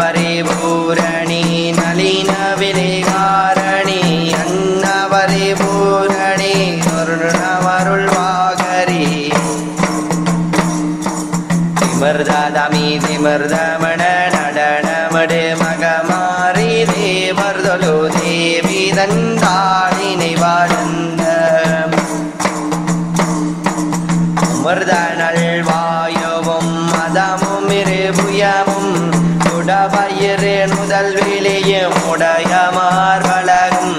அமிர்தபரிபூரணி நளின விலைகாரணி அன்னபரிபூரணி சொர்ணமருள்வாகரி திமிர்தமி திமிர்தமண நடனமடு மகமாரி தேவர்தொழு தேவி தந்தாளினை வாழ்ந்த அமிர்த நல்வாயுவும் மதமும் இருபுயமும் உடபயிறு முதல் விழியும் உடைய மார்பலகும்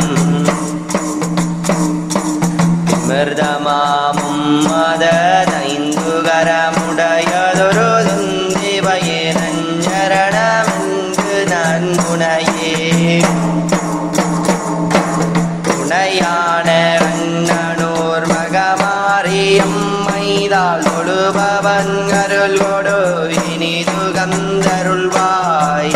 மிருதமாமும் மததைந்துகரமுடையதொரு துந்திவையே நஞ்சரணமென்று நான் துணையே துணையான கண்ணனூர் மகமாரியம் மைதால் தொழுபவன் அருள் கொடு இனிது கந்தருள்வாய்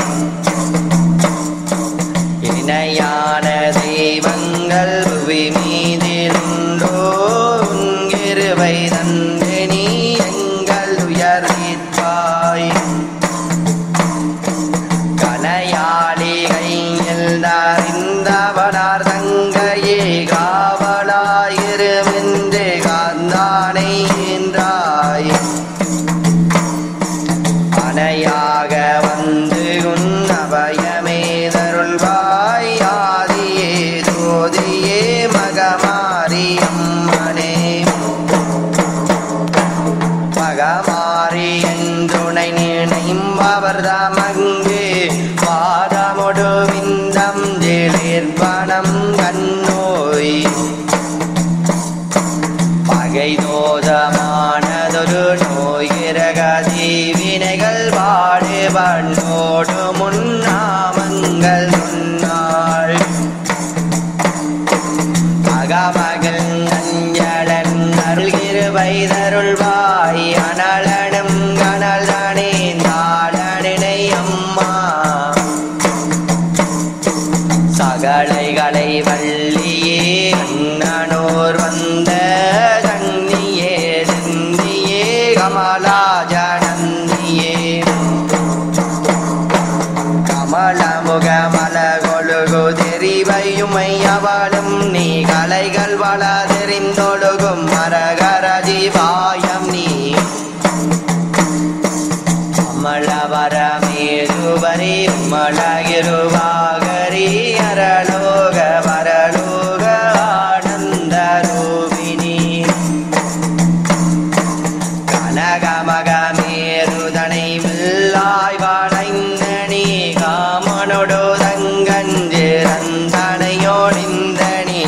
இணையான தெய்வங்கள் புவி மீதிலுண்டோ உங்கிருவை தந்து நீ எங்கள் உயர்விப்பாய் கனையாளி கையில் தறிந்தவனார் தங்கையே காவலாயிருமென்று காந்தானை என்றாய் அணையாக வந்து உன்னபயமே தருள்வாய் ஆதியே ஜோதியே மகமாரி அம்மனே மகமாரி என்றுனை நினைம்பவர்தமங்கு வாதமொடு விந்தம் ஜெளிர்பணம் கண்ணோய் பகை தோதமானதொரு நோயிரகதி வினைகள் பாடு பண்ணோடு முன்னாமங்கள் சொன்னாள் மகமகள் அஞ்சலன் அருள்கிருவை தருள்வாய் அனலனும் கனல் தானே தாளனினை அம்மா சகலைகளை வள்ளியே அண்ணனோர் வந்த கண்ணியே நந்தியே கமலாஜனந்தியே கமலமுக மலகொழுகு தெரிவையுமை அவளும் நீ கலைகள் வள தெரிந்தொழுகும் மரகர ஜீவாயம் நீ அமளவரமேதுவரி மலகிருவாகரி அரலோக பரலோக ஆனந்த ரூபிணி கனகமகமேருதனை வில்லாய் வளைந்தனி காமனொடு தங்கஞ்சிறந்தனையோடிந்தனி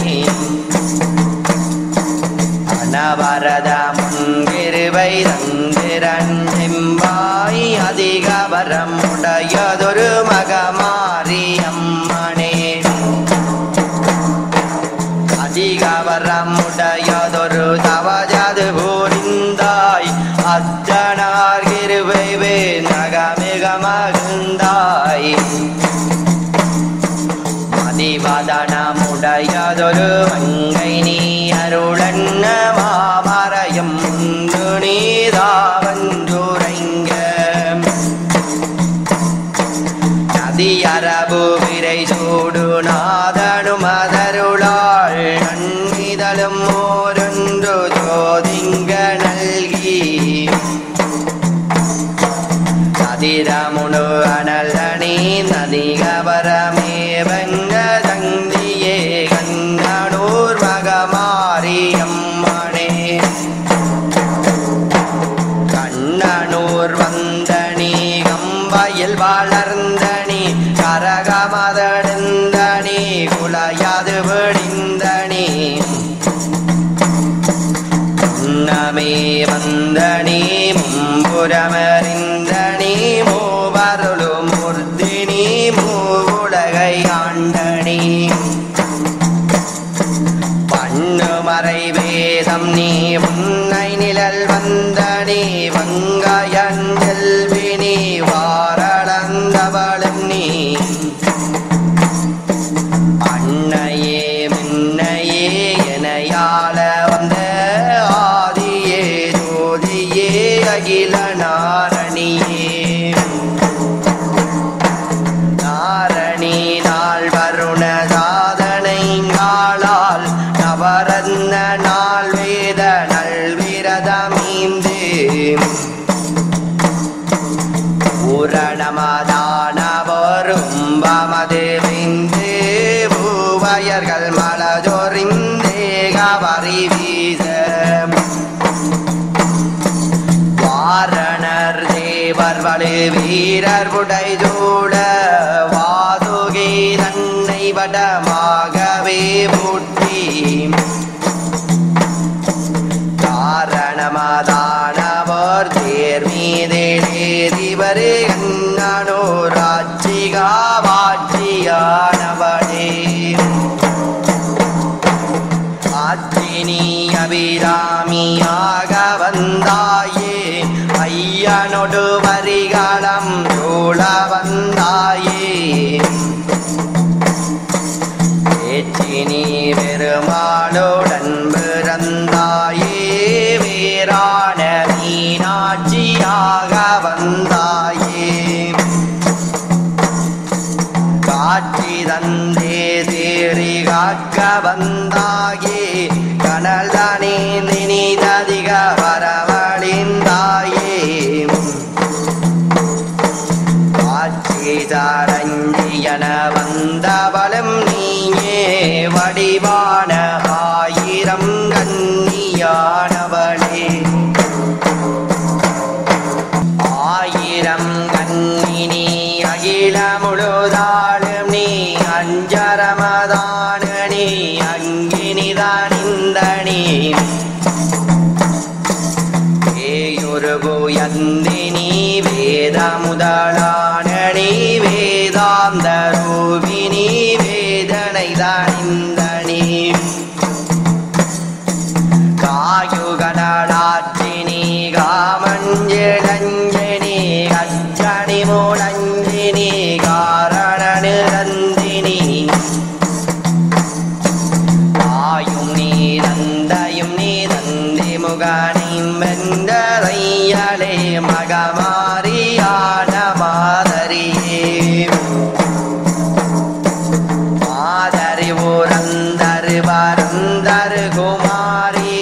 அனவரத முன்கிருவை தந்திரன் செம்பாய் அதிகவரம் உடையதொரு மகமாரி அம்மனே அதிகவரம் உடையதொரு தவஜது புரிந்தாய் அத்தனார் கிருவை நகமிக மகிழ்ந்தாய் மதிவதனமுடையதொரு மங்கை நீ அருளன்ன மாமரையும் முந்து நீதாவந்துரைங்க நதியரபு விரை சூடு நாதனு மதருளாள் நன்மிதழும் ஓரொன்று ஜோதிங்க நல்கி நதிரமுனு அனல்தனி நதிகவரமே வங்க தந்தியே கண்ணனூர் மகமாரி அம்மனே கண்ணனூர் வந்தனி கம்பையில் வளர்ந்தனி கரகமதழுந்தனி குலையாது விடிந்தனி முன்னமே வந்தனி மும்புறமறிந்தனி மூவருளு மூர்த்தினி மூவுலகை ஆண்டனி பண்ணுமறை வேதம் நீ உன்னை நிழல் வந்தனி வங்காயஞ்செல்வினி வாரளந்தவள் காரணமதானவரும்பமது விந்து பூவயர்கள் மலஜொறிந்தேகவரி வீச வாரணர் தேவர் வலு வீரர் புடைதூட வாதுகி தன்னை வடமாகவே பூட்டி காரணமதானவர் தேர் மீதேறிவரு கண்ணனோ ராட்சிகா வாட்சியானவளே ஆற்றினி அபிராமியாக வந்தாயே ஐயனொடு வரிகளம் சூழ வந்தாயே ஏற்றினி பெருமாளுடன் பிறந்தாயே வேறான மீனாட்சியாக வந்தாயே காட்சி தந்தே தேறி காக்க வந்தாயே கனல் தானே நினிததிக வரவழிந்தாயே காட்சி சாரஞ்சியன வந்தவளும் நீயே வடிவான ஆயிரம் கன்னியானவளே ஆயிரம் கன்னினி அகில முழுதாளும் நீ அஞ்சரமதான நீ அங்கினிதானிந்தனி ஏயுருபுயந்தினி வேத முதலானி வேதாந்த ரூபினி வேதனை தானிந்தனி காயுகனடாற்றினி காமஞ்சலஞ்சனி கச்சனி மூலஞ்சினி காரண நிரந்தினி ஆயும் நீ தந்தையும் நீ தந்தி முகனின் வெந்தரையலே மகமாரியான மாதரியே மாதரி ஊரந்தரு வரந்தரு குமாரி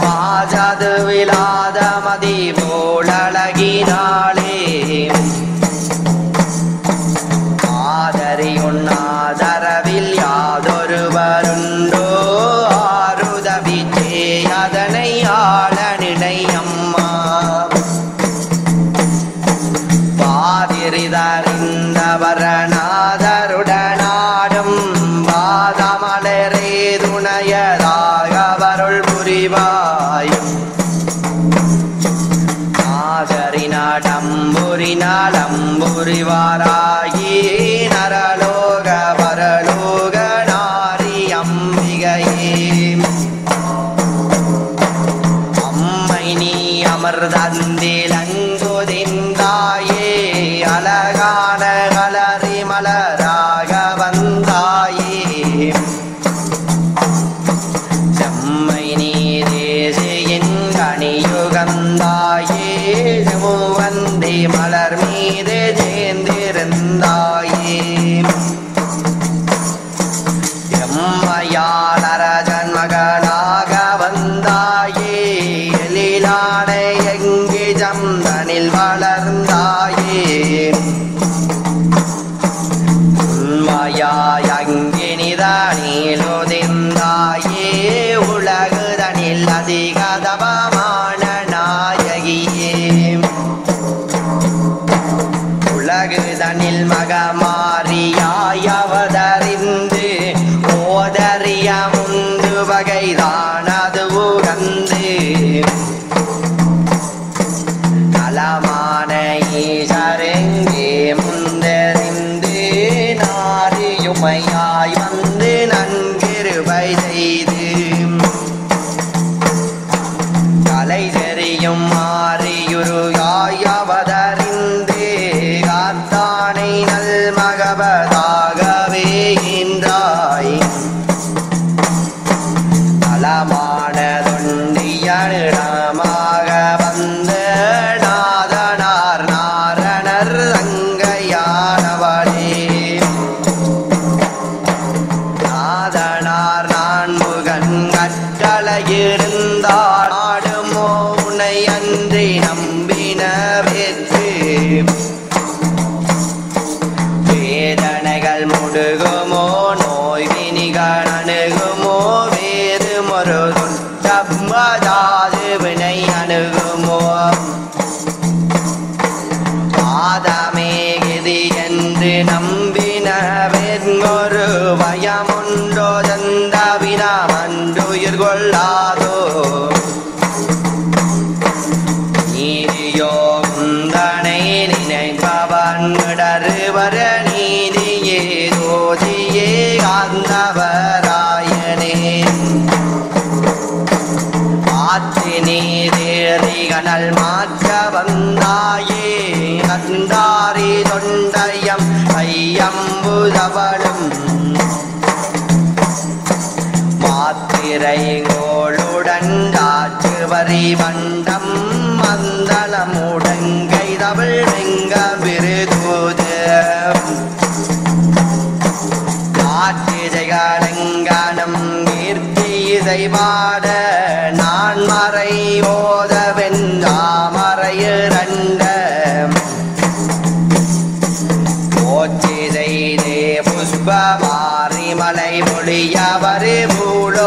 மாஜது விலாத மதி போலழகினாளே ஆதரி உன்னாதரவில் யாதொருவருண்டோ ஆருதவி செய்யதனை ஆள நினையம்மா பாதிரிதறிந்தவரநாதருடனாடும் வாதமலரே துணையதாக வருள் புரிவாய் நாடம்புரினாடம்புரிவாராயி நரலோக வரலோக நாரி அம்பிகையே அம்மை நீ அமர்தந்திலங்குதிந்தாயே அழகான கலரி மலராக வந்தாயே செம்மை நீ தேசியின் கணியுகந்தாயே மூவந்தி மலர் மீது சேர்ந்திருந்தாயே எம்மையாளர ஜன்மகளாக வந்தாயே எழிலான எங்கி ஜம்தனில் வளர்ந்தாயே உண்மையாய் அங்கினிதானிலுதிர்ந்தாயே உலகுதனில் அதிக தபமான நாயகியே உலகுதனில் மகமாரியாய் அவதரிந்து ஓதறிய முந்து வகைதானது உகந்து நலமான ஈசரெங்கே முந்தறிந்து நாரியுமையாய் வந்து நன்கிருபை செய்து கலை தெரியும் மாறியுருகாய் அவதரிந்து காத்தானை நல் மகபதாகவே என்றாய் நலமான தொண்டியனிடமாக வந்த நாதனார் நாரணர் தங்கையானவளே நாதனார் நான்முகன் கட்டளையிருந்தார் நாடுமோ உன்னை அன்றி நம்பின வெற்று இடறுவர நீதியே ஜோதியே காந்தவராயனே ஆற்றி நீரேறி கனல் மாற்ற வந்தாயே கண்டாரி தொண்டயம் ஐயம்புதவளும் மாத்திரைகோளுடன் ஆற்று வரி வண்டம் மந்தளமுடங்கை தமிழ் வெங்க விருதூது ஆற்றிதைகளெங்கனம் கீர்த்தி இசைவாட நான் மறை ஓதவென்றாமறையிரண்ட போற்றி செய்தே புஷ்பமாரி மலை மொழியவரு பூலோகராஜனே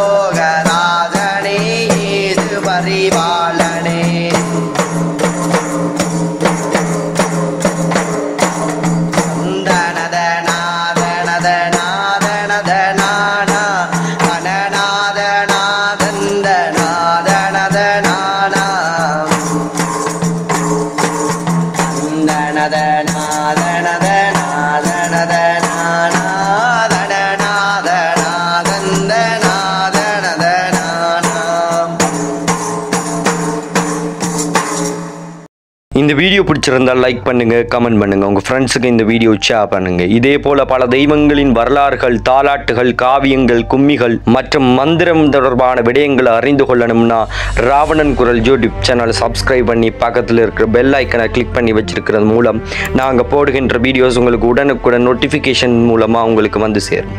ஏது பரிபாலனே இந்த வீடியோ பிடிச்சிருந்தால் லைக் பண்ணுங்க, கமெண்ட் பண்ணுங்க, உங்க ஃப்ரெண்ட்ஸுக்கு இந்த வீடியோ ஷேர் பண்ணுங்க. இதே போல பல தெய்வங்களின் வரலாறுகள், தாலாட்டுகள், காவியங்கள், கும்மிகள் மற்றும் மந்திரம் தொடர்பான விடயங்களை அறிந்து கொள்ளணும்னா ராவணன் குரல் யூடியூப் சேனல் சப்ஸ்கிரைப் பண்ணி பக்கத்தில் இருக்கிற பெல் ஐக்கனை கிளிக் பண்ணி வச்சிருக்கிறது மூலம் நாங்கள் போடுகின்ற வீடியோஸ் உங்களுக்கு உடனுக்குடன் நோட்டிஃபிகேஷன் மூலமாக உங்களுக்கு வந்து சேரும்.